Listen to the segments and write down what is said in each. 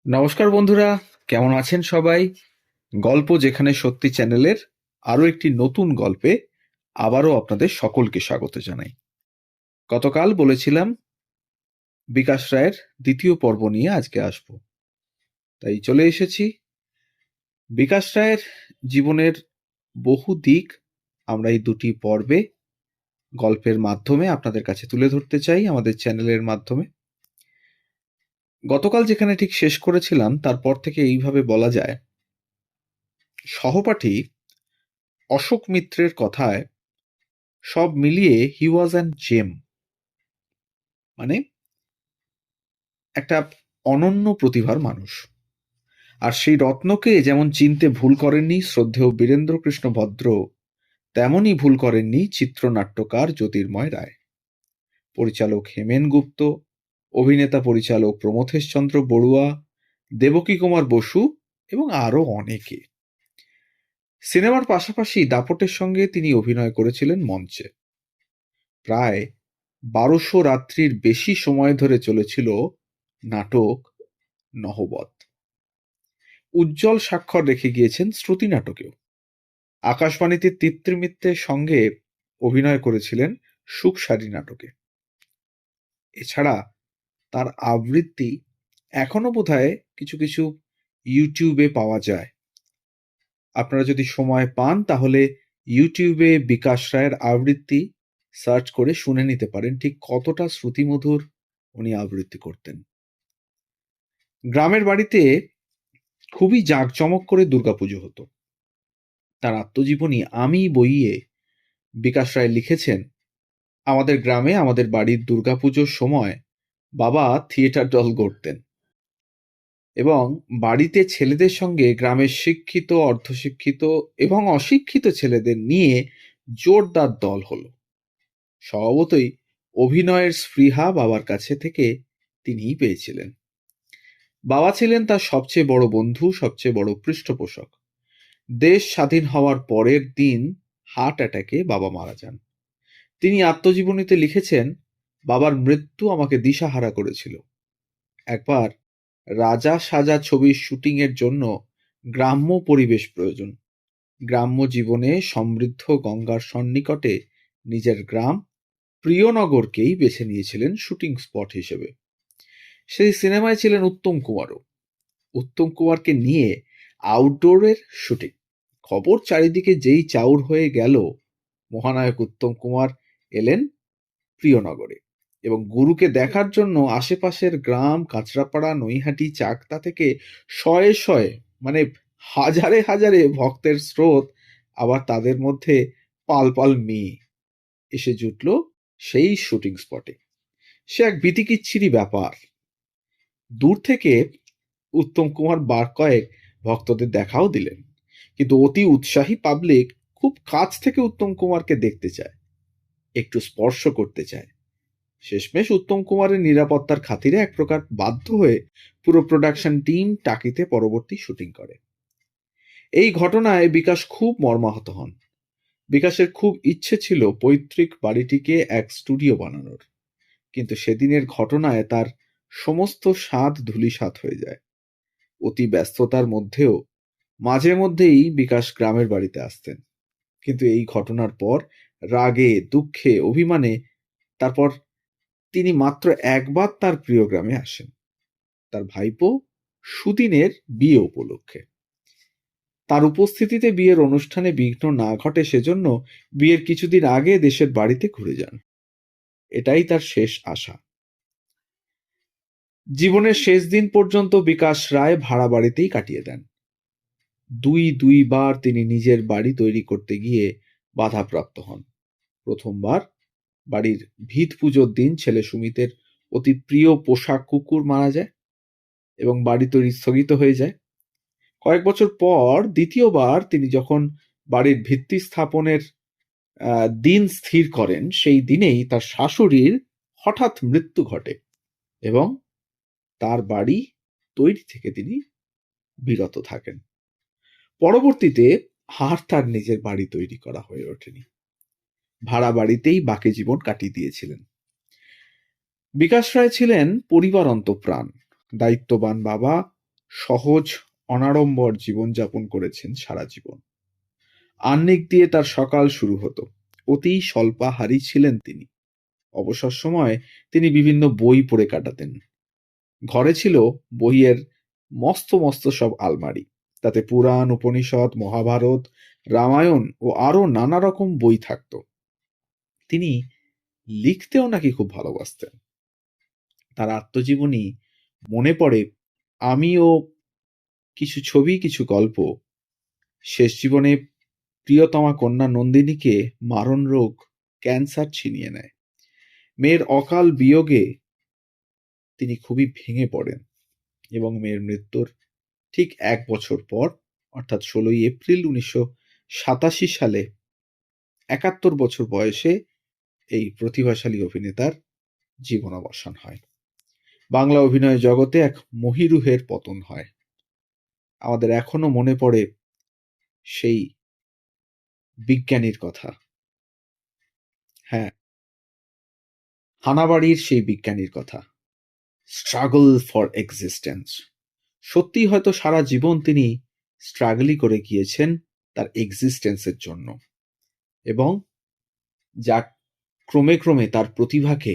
নমস্কার বন্ধুরা, কেমন আছেন সবাই? গল্প যেখানে সত্যি চ্যানেলের আরো একটি নতুন গল্পে আবারও আপনাদের সকলকে স্বাগত জানাই। গতকাল বলেছিলাম বিকাশ রায়ের দ্বিতীয় পর্ব নিয়ে আজকে আসব, তাই চলে এসেছি। বিকাশ রায়ের জীবনের বহু দিক আমরা এই দুটি পর্বে গল্পের মাধ্যমে আপনাদের কাছে তুলে ধরতে চাই আমাদের চ্যানেলের মাধ্যমে। গতকাল যেখানে ঠিক শেষ করেছিলাম তারপর থেকে এইভাবে বলা যায়, সহপাঠী অশোক মিত্রের কথায় সব মিলিয়ে হি ওয়াজ অ্যান জেম, মানে একটা অনন্য প্রতিভার মানুষ। আর সেই রত্নকে যেমন চিনতে ভুল করেননি শ্রদ্ধেয় বীরেন্দ্রকৃষ্ণ ভদ্র, তেমনই ভুল করেননি চিত্রনাট্যকার জ্যোতির্ময় রায়, পরিচালক হেমেন গুপ্ত, অভিনেতা পরিচালক প্রমথেশচন্দ্র বড়ুয়া, দেবকী কুমার বসু এবং আরো অনেকে। সিনেমার পাশাপাশি দাপটের সঙ্গে তিনি অভিনয় করেছিলেন মঞ্চে। প্রায় 1200 রাত্রির বেশি সময় ধরে চলেছিল নাটক নহবত। উজ্জ্বল স্বাক্ষর রেখে গিয়েছেন শ্রুতি নাটকেও। আকাশবাণীতে তিত্রমিত্রের সঙ্গে অভিনয় করেছিলেন সুখসারী নাটকে। এছাড়া তার আবৃত্তি এখনো বোধহয় কিছু কিছু ইউটিউবে পাওয়া যায়। আপনারা যদি সময় পান তাহলে ইউটিউবে বিকাশ রায়ের আবৃত্তি সার্চ করে শুনে নিতে পারেন ঠিক কতটা শ্রুতিমধুর উনি আবৃত্তি করতেন। গ্রামের বাড়িতে খুবই জাঁকজমক করে দুর্গাপুজো হতো। তার আত্মজীবনী আমি বইয়ে বিকাশ রায় লিখেছেন, আমাদের গ্রামে আমাদের বাড়ির দুর্গাপুজোর সময় বাবা থিয়েটার দল গড়তেন এবং বাড়িতে ছেলেদের সঙ্গে গ্রামের শিক্ষিত, অর্ধশিক্ষিত এবং অশিক্ষিত ছেলেদের নিয়ে জোরদার দল হলো। স্বভাবতই অভিনয়ের স্পৃহা বাবার কাছে থেকে তিনিই পেয়েছিলেন। বাবা ছিলেন তার সবচেয়ে বড় বন্ধু, সবচেয়ে বড় পৃষ্ঠপোষক। দেশ স্বাধীন হওয়ার পরের দিন হার্ট অ্যাটাকে বাবা মারা যান। তিনি আত্মজীবনীতে লিখেছেন, বাবার মৃত্যু আমাকে দিশাহারা করেছিল। একবার রাজা সাজা ছবির শুটিংয়ের জন্য গ্রাম্য পরিবেশ প্রয়োজন। গ্রাম্য জীবনে সমৃদ্ধ গঙ্গার সন্নিকটে নিজের গ্রাম প্রিয়নগরকেই বেছে নিয়েছিলেন শুটিং স্পট হিসেবে। সেই সিনেমায় ছিলেন উত্তম কুমারও। উত্তম কুমারকে নিয়ে আউটডোরের শুটিং। খবর চারিদিকে যেই চাউর হয়ে গেল, মহানায়ক উত্তম কুমার এলেন প্রিয়নগরে এবং গুরুকে দেখার জন্য আশেপাশের গ্রাম কাঁচরাপাড়া, নৈহাটি, চাকদা থেকে শয়ে শয়ে, মানে হাজারে হাজারে ভক্তের স্রোত, আবার তাদের মধ্যে পাল পাল মেয়ে এসে জুটল সেই শুটিং স্পটে। সে এক বিতিকিচ্ছিরি ব্যাপার। দূর থেকে উত্তম কুমার বার কয়েক ভক্তদের দেখাও দিলেন, কিন্তু অতি উৎসাহী পাবলিক খুব কাছ থেকে উত্তম কুমারকে দেখতে চায়, একটু স্পর্শ করতে চায়। শেষমেশ উত্তম কুমারের নিরাপত্তার খাতিরে এক প্রকার বাধ্য হয়ে পুরো প্রোডাকশন টিম টাকিতে পরবর্তী শুটিং করে। এই ঘটনায় বিকাশ খুব মর্মাহত হন। বিকাশের খুব ইচ্ছে ছিল পৈতৃক বাড়িটিকে এক স্টুডিও বানানোর, কিন্তু সেদিনের ঘটনায় তার সমস্ত স্বাদ ধূলিসাৎ হয়ে যায়। অতি ব্যস্ততার মধ্যেও মাঝে মধ্যেই বিকাশ গ্রামের বাড়িতে আসতেন, কিন্তু এই ঘটনার পর রাগে, দুঃখে, অভিমানে তারপর তিনি মাত্র একবার তার প্রিয় গ্রামে আসেন, তার ভাইপো সুদিনের বিয়ে উপলক্ষে। তার উপস্থিতিতে বিয়ের অনুষ্ঠানে বিঘ্ন না ঘটে সেজন্য বিয়ের কিছুদিন আগে দেশের বাড়িতে ঘুরে যান। এটাই তার শেষ আশা। জীবনের শেষ দিন পর্যন্ত বিকাশ রায় ভাড়া বাড়িতেই কাটিয়ে দেন। দুইবার তিনি নিজের বাড়ি তৈরি করতে গিয়ে বাধাপ্রাপ্ত হন। প্রথমবার বাড়ির ভিত পুজোর দিন ছেলে সুমিতের অতি প্রিয় পোষা কুকুর মারা যায় এবং বাড়ি তৈরি স্থগিত হয়ে যায়। কয়েক বছর পর দ্বিতীয়বার তিনি যখন বাড়ির ভিত্তি স্থাপনের দিন স্থির করেন, সেই দিনেই তার শাশুড়ির হঠাৎ মৃত্যু ঘটে এবং তার বাড়ি তৈরি থেকে তিনি বিরত থাকেন। পরবর্তীতে আর তার নিজের বাড়ি তৈরি করা হয়ে ওঠেনি। ভাড়া বাড়িতেই বাকি জীবন কাটিয়ে দিয়েছিলেন। বিকাশ রায় ছিলেন পরিবার অন্তঃপ্রাণ, দায়িত্ববান বাবা, সহজ অনাড়ম্বর জীবনযাপন করেছেন সারা জীবন। আহ্নিক দিয়ে তার সকাল শুরু হতো। অতি স্বল্পাহারী ছিলেন তিনি। অবসর সময়ে তিনি বিভিন্ন বই পড়ে কাটাতেন। ঘরে ছিল বইয়ের মস্ত মস্ত সব আলমারি। তাতে পুরাণ, উপনিষদ, মহাভারত, রামায়ণ ও আরো নানা রকম বই থাকত। তিনি লিখতেও নাকি খুব ভালোবাসতেন। তার আত্মজীবনী মনে পড়ে আমি ও কিছু ছবি, কিছু গল্প। শেষ জীবনে প্রিয়তমা কন্যা নন্দিনীকে মারণ রোগ ক্যান্সার ছিনিয়ে নেয়। মেয়ের অকাল বিয়োগে তিনি খুবই ভেঙে পড়েন এবং মেয়ের মৃত্যুর ঠিক ১ বছর পর অর্থাৎ ১৬ই এপ্রিল ১৯৮৭ সালে ৭১ বছর বয়সে এই প্রতিভাশালী অভিনেতার জীবনাবসান হয়। বাংলা অভিনয় জগতে এক মহীরুহের পতন হয়। আমাদের এখনো মনে পড়ে সেই বিজ্ঞানীর কথা। হ্যাঁ, হানাবাড়ির সেই বিজ্ঞানীর কথা। Struggle for existence. সত্যিই হয়তো সারা জীবন তিনি স্ট্রাগলই করে গিয়েছেন তার এক্সিস্টেন্সের জন্য, এবং যা ক্রমে ক্রমে তার প্রতিভাকে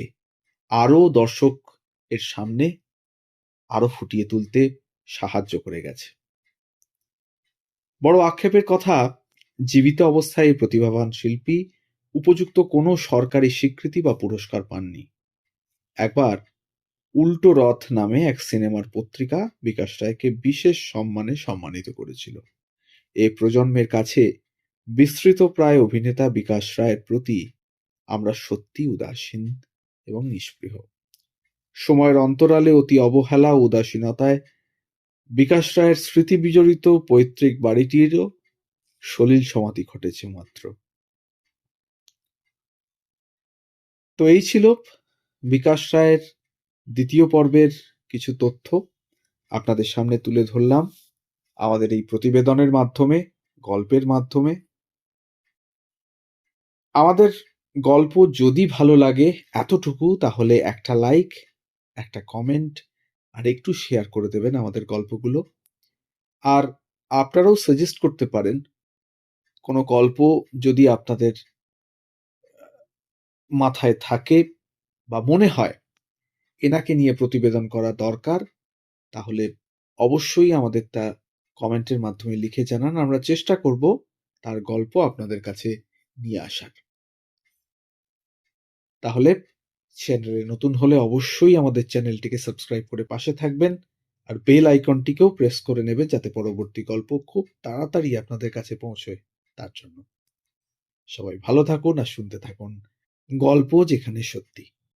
আরো দর্শক এর সামনে আরো ফুটিয়ে তুলতে সাহায্য করে গেছে। বড় আক্ষেপের কথা, জীবিত অবস্থায় এই প্রতিভাবান শিল্পী উপযুক্ত কোনো সরকারি স্বীকৃতি বা পুরস্কার পাননি। একবার উল্টো রথ নামে এক সিনেমার পত্রিকা বিকাশ রায়কে বিশেষ সম্মানে সম্মানিত করেছিল। এ প্রজন্মের কাছে বিস্মৃতপ্রায় অভিনেতা বিকাশ রায়ের প্রতি আমরা সত্যিই উদাসীন এবং নিস্পৃহ। সময়ের অন্তরালে অতি অবহেলা ও উদাসীনতায় বিকাশ রায়ের স্মৃতিবিজড়িত পৈতৃক বাড়িটিরও সলিল সমাধি ঘটেছে মাত্র। তো এই ছিল বিকাশ রায়ের দ্বিতীয় পর্বের কিছু তথ্য আপনাদের সামনে তুলে ধরলাম আমাদের এই প্রতিবেদনের মাধ্যমে, গল্পের মাধ্যমে। আমাদের গল্প যদি ভালো লাগে এতটুকু, তাহলে একটা লাইক, একটা কমেন্ট আর একটু শেয়ার করে দেবেন আমাদের গল্পগুলো। আর আপনারাও সাজেস্ট করতে পারেন কোনো গল্প যদি আপনাদের মাথায় থাকে বা মনে হয় এনাকে নিয়ে প্রতিবেদন করা দরকার, তাহলে অবশ্যই আমাদের তা কমেন্টের মাধ্যমে লিখে জানান। আমরা চেষ্টা করব তার গল্প আপনাদের কাছে নিয়ে আসার। তাহলে চ্যানেলে নতুন হলে অবশ্যই আমাদের চ্যানেলটিকে সাবস্ক্রাইব করে পাশে থাকবেন, আর বেল আইকনটিকেও প্রেস করে নেবেন যাতে পরবর্তী গল্প খুব তাড়াতাড়ি আপনাদের কাছে পৌঁছয়। তার জন্য সবাই ভালো থাকুন আর শুনতে থাকুন গল্প যেখানে সত্যি।